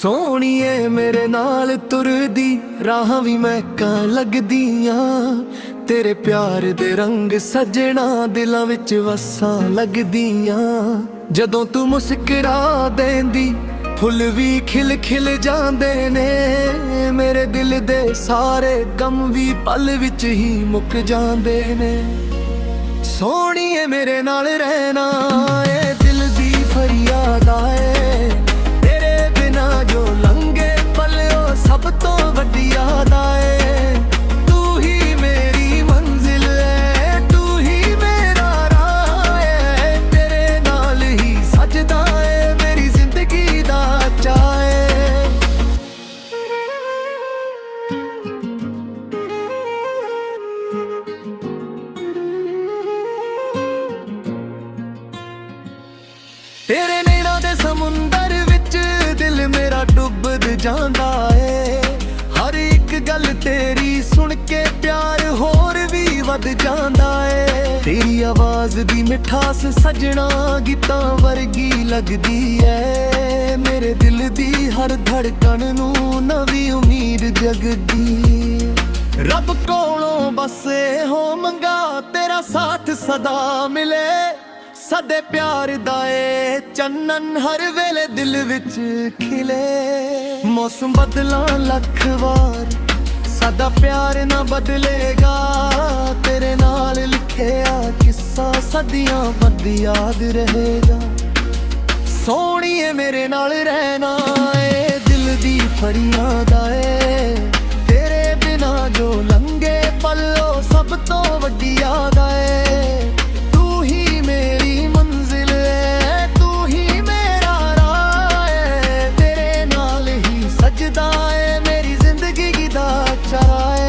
ਸੋਹਣੀਏ ਮੇਰੇ ਨਾਲ ਤੁਰਦੀ ਰਾਹਾਂ ਵੀ ਮਹਿਕਾਂ ਲੱਗਦੀਆਂ। ਤੇਰੇ ਪਿਆਰ ਦੇ ਰੰਗ ਸਜਣਾ ਦਿਲਾਂ ਵਿੱਚ ਵਸਾਂ ਲੱਗਦੀਆਂ। ਜਦੋਂ ਤੂੰ ਮੁਸਕਰਾ ਦੇਂਦੀ ਫੁੱਲ ਵੀ ਖਿਲ ਖਿਲ ਜਾਂਦੇ ਨੇ। ਮੇਰੇ ਦਿਲ ਦੇ ਸਾਰੇ ਗਮ ਵੀ ਪਲ ਵਿੱਚ ਹੀ ਮੁੱਕ ਜਾਂਦੇ ਨੇ। ਸੋਹਣੀਏ ਮੇਰੇ ਨਾਲ ਰਹਿਣਾ ਏ ਦਿਲ ਦੀ ਫਰਿਆਦ ਆਏ। ਤੇਰੇ ਬਿਨਾ ਜੋ ਲੰਘੇ ਪਲ ਉਹ ਸਭ ਤੋਂ ਵੱਡੀ ਯਾਦ ਆਏ। ਤੂੰ ਹੀ ਮੇਰੀ ਮੰਜ਼ਿਲ ਏ, ਤੂੰ ਹੀ ਮੇਰਾ ਰਾਹ ਏ। ਤੇਰੇ ਨਾਲ ਹੀ ਸਜਦਾ ਏ ਮੇਰੀ ਜ਼ਿੰਦਗੀ ਦਾ ਚਾਅ ਏ। ਤੇਰੇ ਨੈਣਾਂ ਦੇ ਸਮੁੰਦਰ ਵਿੱਚ ਦਿਲ ਮੇਰਾ ਡੁੱਬਦ ਜਾਂਦਾ ਏ। ਹਰ ਇੱਕ ਗੱਲ ਤੇਰੀ ਸੁਣ ਕੇ ਪਿਆਰ ਹੋਰ ਵੀ ਵੱਧ ਜਾਂਦਾ ਏ। ਤੇਰੀ ਆਵਾਜ਼ ਦੀ ਮਿਠਾਸ ਸਜਣਾ ਗੀਤਾਂ ਵਰਗੀ ਲੱਗਦੀ ਏ। ਮੇਰੇ ਦਿਲ ਦੀ ਹਰ ਧੜਕਣ ਨੂੰ ਨਵੀਂ ਉਮੀਦ ਜਗਦੀ। ਰੱਬ ਕੋਲੋਂ ਬਸ ਇਹੋ ਮੰਗਾ ਤੇਰਾ ਸਾਥ ਸਦਾ ਮਿਲੇ। ਸਾਡੇ ਪਿਆਰ ਦਾ ਏ ਚੰਨਨ ਹਰ ਵੇਲੇ ਦਿਲ ਵਿੱਚ ਖਿਲੇ। ਮੌਸਮ ਬਦਲਾਂ ਲੱਖ ਵਾਰ ਸਾਡਾ ਪਿਆਰ ਨਾ ਬਦਲੇਗਾ। ਤੇਰੇ ਨਾਲ ਲਿਖਿਆ ਕਿੱਸਾ ਸਦੀਆਂ ਬਾਅਦ ਯਾਦ ਰਹੇਗਾ। ਸੋਹਣੀਏ ਮੇਰੇ ਨਾਲ ਰਹਿਣਾ ਏ ਦਿਲ ਦੀ ਫਰਿਆਦ ਆਏ। ਤੇਰੇ ਬਿਨਾ ਜੋ ਲੰਘੇ ਪਲ ਉਹ ਸਭ ਤੋਂ ਵੱਡੀ ਯਾਦ ਆਏ। ਤੂੰ ਹੀ ਮੇਰੀ ਮੰਜ਼ਿਲ ਏ, ਤੂੰ ਹੀ ਮੇਰਾ ਰਾਹ ਏ। ਤੇਰੇ ਨਾਲ ਹੀ ਸਜਦਾ ਏ ਮੇਰੀ ਜ਼ਿੰਦਗੀ ਦਾ ਚਾਅ ਏ।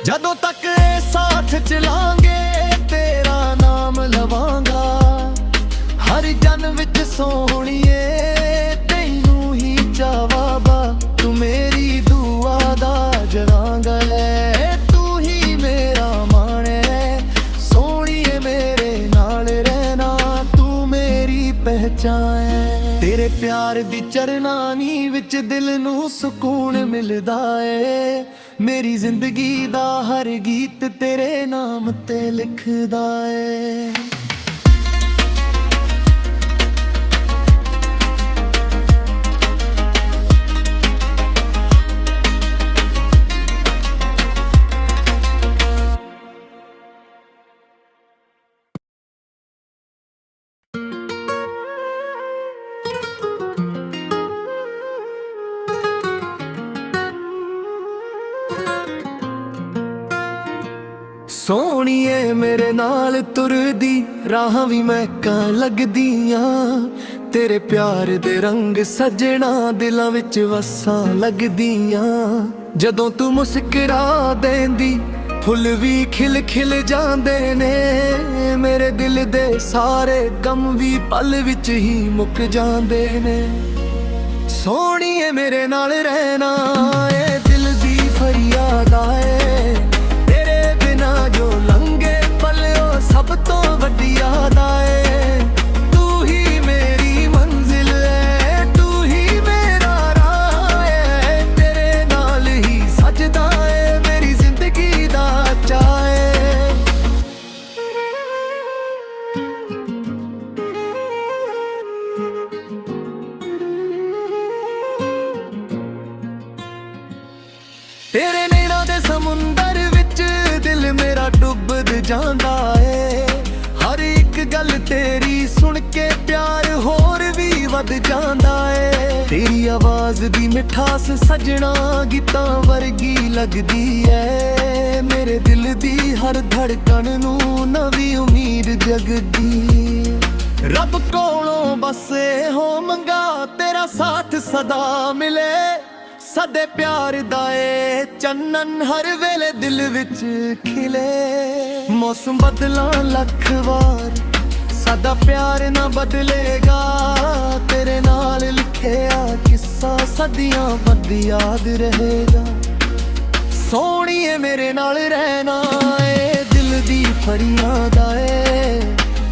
ਜਦੋਂ ਤੱਕ ਇਹ ਸਾਥ ਚਲਾਂਗੇ ਤੇਰਾ ਨਾਮ ਲਵਾਂਗਾ। ਹਰ ਜਨਮ ਵਿੱਚ ਸੋਹਣੀਏ ਤੈਨੂੰ ਹੀ ਚਾਵਾਂਗਾ। ਤੂੰ ਮੇਰੀ ਦੁਆ ਦਾ ਜਲਾਂਗਾ ਏ, ਤੂੰ ਹੀ ਮੇਰਾ ਮਾਣ ਏ। ਸੋਹਣੀਏ ਮੇਰੇ ਨਾਲ ਰਹਿਣਾ ਤੂੰ ਮੇਰੀ ਪਹਿਚਾਨ ਏ। ਤੇਰੇ ਪਿਆਰ ਦੀ ਚਰਨਾਨੀ ਵਿੱਚ ਦਿਲ ਨੂੰ ਸਕੂਨ ਮਿਲਦਾ ਏ। ਮੇਰੀ ਜ਼ਿੰਦਗੀ ਦਾ ਹਰ ਗੀਤ ਤੇਰੇ ਨਾਮ ਤੇ ਲਿਖਦਾ ਏ। ਸੋਹਣੀਏ ਮੇਰੇ ਨਾਲ ਤੁਰਦੀ ਰਾਹਾਂ ਵੀ ਮਹਿਕਾਂ ਲੱਗਦੀਆਂ। ਤੇਰੇ ਪਿਆਰ ਦੇ ਰੰਗ ਸਜਣਾ ਦਿਲਾਂ ਵਿੱਚ ਵਸਾਂ ਲੱਗਦੀਆਂ। ਜਦੋਂ ਤੂੰ ਮੁਸਕਰਾ ਦੇਂਦੀ ਫੁੱਲ ਵੀ ਖਿਲ ਖਿਲ ਜਾਂਦੇ ਨੇ। ਮੇਰੇ ਦਿਲ ਦੇ ਸਾਰੇ ਗਮ ਵੀ ਪਲ ਵਿੱਚ ਹੀ ਮੁੱਕ ਜਾਂਦੇ ਨੇ। ਸੋਹਣੀਏ ਮੇਰੇ ਨਾਲ ਰਹਿਣਾ ਏ ਦਿਲ ਦੀ ਫਰਿਆਦ ਆਏ। ਜੋ ਲੰਘੇ ਪਲ ਉਹ ਸਭ ਤੋਂ ਵੱਡੀ ਯਾਦ ਆਏ। ਤੂੰ ਹੀ ਮੇਰੀ ਮੰਜ਼ਿਲ ਏ, ਤੂੰ ਹੀ ਮੇਰਾ ਰਾਹ ਏ। ਤੇਰੇ ਨਾਲ ਹੀ ਸਜਦਾ ਏ ਮੇਰੀ ਜ਼ਿੰਦਗੀ ਦਾ ਚਾਅ ਏ। ਤੇਰੇ ਨੈਣਾਂ ਦੇ ਸਮੁੰਦਰ ਵਿੱਚ ਦਿਲ ਮੇਰਾ ਡੁੱਬਦ ਜਾਂਦਾ ਏ। ਹਰ ਇੱਕ ਗੱਲ ਤੇਰੀ ਸੁਣ ਕੇ ਪਿਆਰ ਹੋਰ ਵੀ ਵੱਧ ਜਾਂਦਾ ਏ। ਤੇਰੀ ਆਵਾਜ਼ ਦੀ ਮਿਠਾਸ ਸਜਣਾ ਗੀਤਾਂ ਵਰਗੀ ਲੱਗਦੀ ਏ। ਮੇਰੇ ਦਿਲ ਦੀ ਹਰ ਧੜਕਣ ਨੂੰ ਨਵੀਂ ਉਮੀਦ ਜਗਦੀ। ਰੱਬ ਕੋਲੋਂ ਬਸ ਇਹੋ ਮੰਗਾ ਤੇਰਾ ਸਾਥ ਸਦਾ ਮਿਲੇ। ਸਾਡੇ ਪਿਆਰ ਦਾ ਏ ਚੰਨਨ ਹਰ ਵੇਲੇ ਦਿਲ ਵਿੱਚ ਖਿਲੇ। ਮੌਸਮ ਬਦਲਾਂ ਲੱਖ ਵਾਰ ਸਾਡਾ ਪਿਆਰ ਨਾ ਬਦਲੇਗਾ। ਤੇਰੇ ਨਾਲ ਲਿਖਿਆ ਕਿੱਸਾ ਸਦੀਆਂ ਬਾਅਦ ਯਾਦ ਰਹੇਗਾ। ਸੋਹਣੀਏ ਮੇਰੇ ਨਾਲ ਰਹਿਣਾ ਏ, ਦਿਲ ਦੀ ਫਰਿਆਦ ਏ।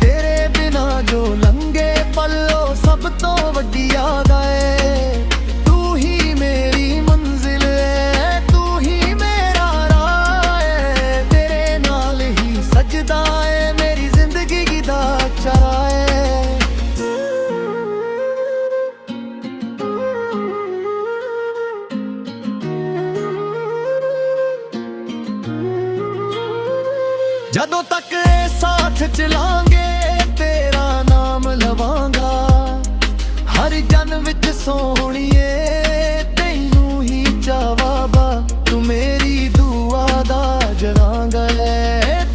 ਤੇਰੇ ਬਿਨਾ ਜੋ ਲੰਘੇ ਪੱਲੋ ਸਭ ਤੋਂ ਵੱਡੀ ਯਾਦ ਏ। ਤੂੰ ਹੀ ਮੇਰੀ ਮੰਜ਼ਿਲ ਏ, ਤੂੰ ਹੀ ਮੇਰਾ ਰਾਹ ਏ। ਤੇਰੇ ਨਾਲ ਹੀ ਸਜਦਾ ਏ ਮੇਰੀ ਜ਼ਿੰਦਗੀ ਦਾ ਚਾਰਾ ਏ। ਜਦੋਂ ਤੱਕ ਇਹ ਸਾਥ ਚਲਾਂਗੇ ਤੇਰਾ ਨਾਮ ਲਵਾਂਗਾ, ਹਰ ਜਨਮ ਵਿੱਚ ਸੋਹਣੀਏ ਤੈਨੂੰ ਹੀ ਚਾਵਾਂਗਾ। ਤੂੰ ਮੇਰੀ ਦੁਆ ਦਾ ਜਲਾਂਗਾ,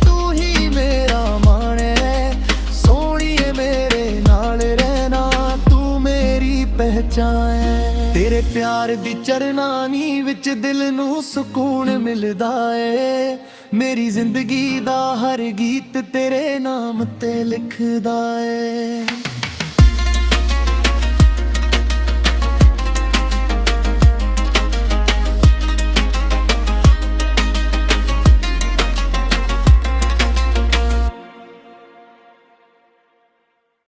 ਤੂੰ ਹੀ ਮੇਰਾ ਮਾਣ ਏ। ਸੋਹਣੀਏ ਮੇਰੇ ਨਾਲ ਰਹਿਣਾ, ਤੂੰ ਮੇਰੀ ਪਹਿਚਾਨ ਏ। ਤੇਰੇ ਪਿਆਰ ਦੀ ਚਰਨਾਨੀ ਵਿੱਚ ਦਿਲ ਨੂੰ ਸਕੂਨ ਮਿਲਦਾ ਏ। ਮੇਰੀ ਜ਼ਿੰਦਗੀ ਦਾ ਹਰ ਗੀਤ ਤੇਰੇ ਨਾਮ ਤੇ ਲਿਖਦਾ ਏ।